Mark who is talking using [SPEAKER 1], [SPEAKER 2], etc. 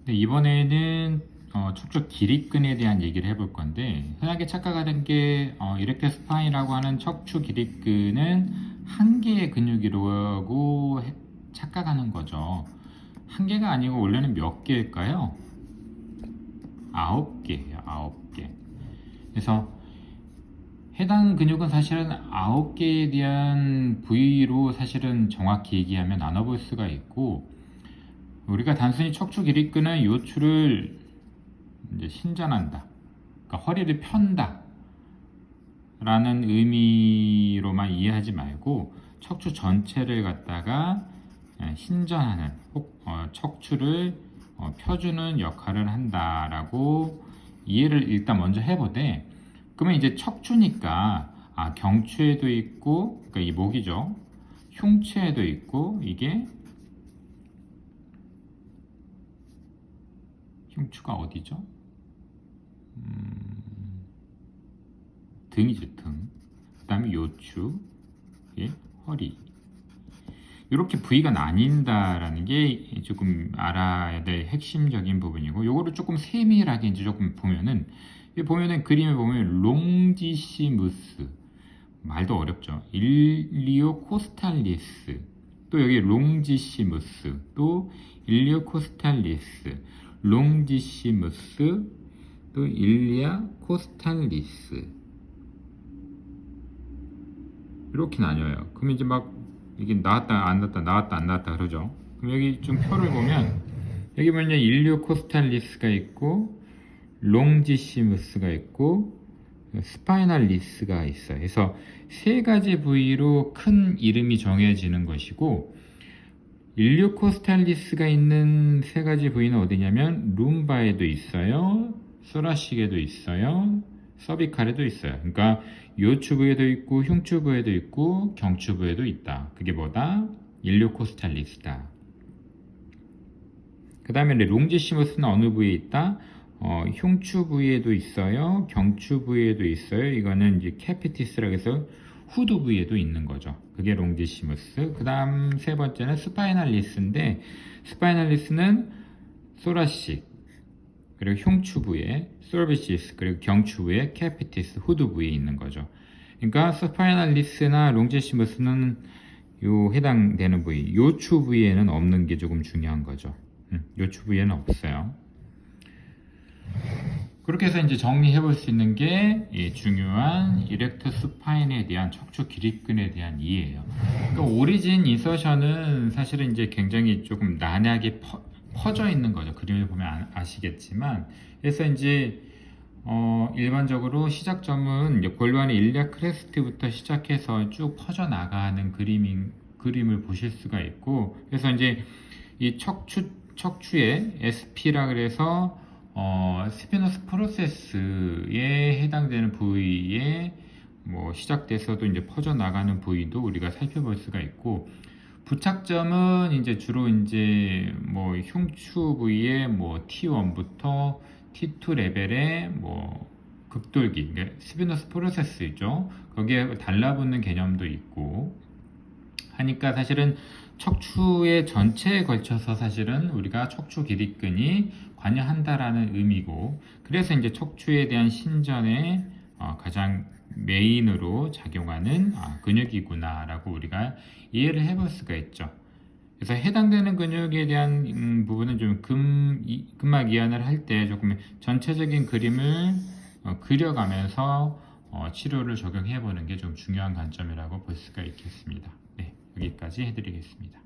[SPEAKER 1] 네, 이번에는 척추 기립근에 대한 얘기를 해볼 건데, 흔하게 착각하는 게 이렉터 스파인이라고 하는 척추 기립근은 한 개의 근육이라고 착각하는 거죠. 한 개가 아니고 원래는 몇 개일까요? 9개예요. 9개. 그래서 해당 근육은 사실은 9개에 대한 부위로 사실은 정확히 얘기하면 나눠볼 수가 있고, 우리가 단순히 척추 기립근은 요추를 이제 신전한다, 그러니까 허리를 편다 라는 의미로만 이해하지 말고 척추 전체를 갖다가 신전하는, 척추를 펴주는 역할을 한다라고 이해를 일단 먼저 해보되, 그러면 이제 척추니까 경추에도 있고, 그러니까 이 목이죠, 흉추에도 있고, 이게 흉추가 어디죠? 등이죠, 등. 그 다음에 요추, 예, 허리. 이렇게 부위가 나뉜다라는 게 조금 알아야 될 핵심적인 부분이고, 요거를 조금 세밀하게 이제 조금 보면은, 그림에 보면 롱지시무스, 말도 어렵죠. 일리오코스탈리스, 또 여기 롱지시무스, 또 일리오코스탈리스, 롱지시무스, 또 일리아 코스탈리스, 이렇게 나뉘어요. 그럼 이제 막 이게 나왔다 안 나왔다 나왔다 안 나왔다 그러죠. 그럼 여기 좀 표를 보면, 여기 보면 일리오 코스탈리스가 있고 롱지시무스가 있고 스파이널리스가 있어요. 그래서 세 가지 부위로 큰 이름이 정해지는 것이고, 일리오 코스탈리스가 있는 세 가지 부위는 어디냐면 룸바에도 있어요, 소라식에도 있어요, 서비칼에도 있어요. 그러니까 요추부에도 있고 흉추부에도 있고 경추부에도 있다. 그게 뭐다? 일리오코스탈리스다. 그 다음에 롱지시무스는 어느 부위에 있다? 흉추부에도 있어요, 경추부에도 있어요. 이거는 이제 캐피티스라고 해서 후두 부위에도 있는 거죠. 그게 롱지시무스. 그 다음 세 번째는 스파이널리스인데, 스파이널리스는 소라식, 그리고 흉추부에 서비시스, 그리고 경추부에 캐피티스, 후두 부위에 있는 거죠. 그러니까 스파이널리스나 롱지시무스는 요 해당되는 부위, 요추 부위에는 없는 게 조금 중요한 거죠. 요추 부위에는 없어요. 그렇게 해서 이제 정리해 볼 수 있는 게 중요한 이렉터 스파인에 대한 척추 기립근에 대한 이해예요. 그러니까 오리진 인서션은 사실은 이제 굉장히 조금 난하게 퍼져 있는 거죠. 그림을 보면 아시겠지만. 그래서 이제 일반적으로 시작점은 골반의 일리아 크레스트부터 시작해서 쭉 퍼져 나가는 그림을 보실 수가 있고, 그래서 이제 이 척추의 SP라 그래서 스피너스 프로세스에 해당되는 부위에 시작돼서도 이제 퍼져 나가는 부위도 우리가 살펴볼 수가 있고, 부착점은 이제 주로 이제 흉추 부위의 T1부터 T2 레벨의 극돌기, 그러니까 스피너스 프로세스죠. 거기에 달라붙는 개념도 있고 하니까, 사실은 척추의 전체에 걸쳐서 사실은 우리가 척추 기립근이 관여한다라는 의미고, 그래서 이제 척추에 대한 신전에 가장 메인으로 작용하는 근육이구나라고 우리가 이해를 해볼 수가 있죠. 그래서 해당되는 근육에 대한 부분은 좀 근막 이완을 할 때 조금 전체적인 그림을 그려가면서 치료를 적용해 보는 게 좀 중요한 관점이라고 볼 수가 있겠습니다. 네, 여기까지 해드리겠습니다.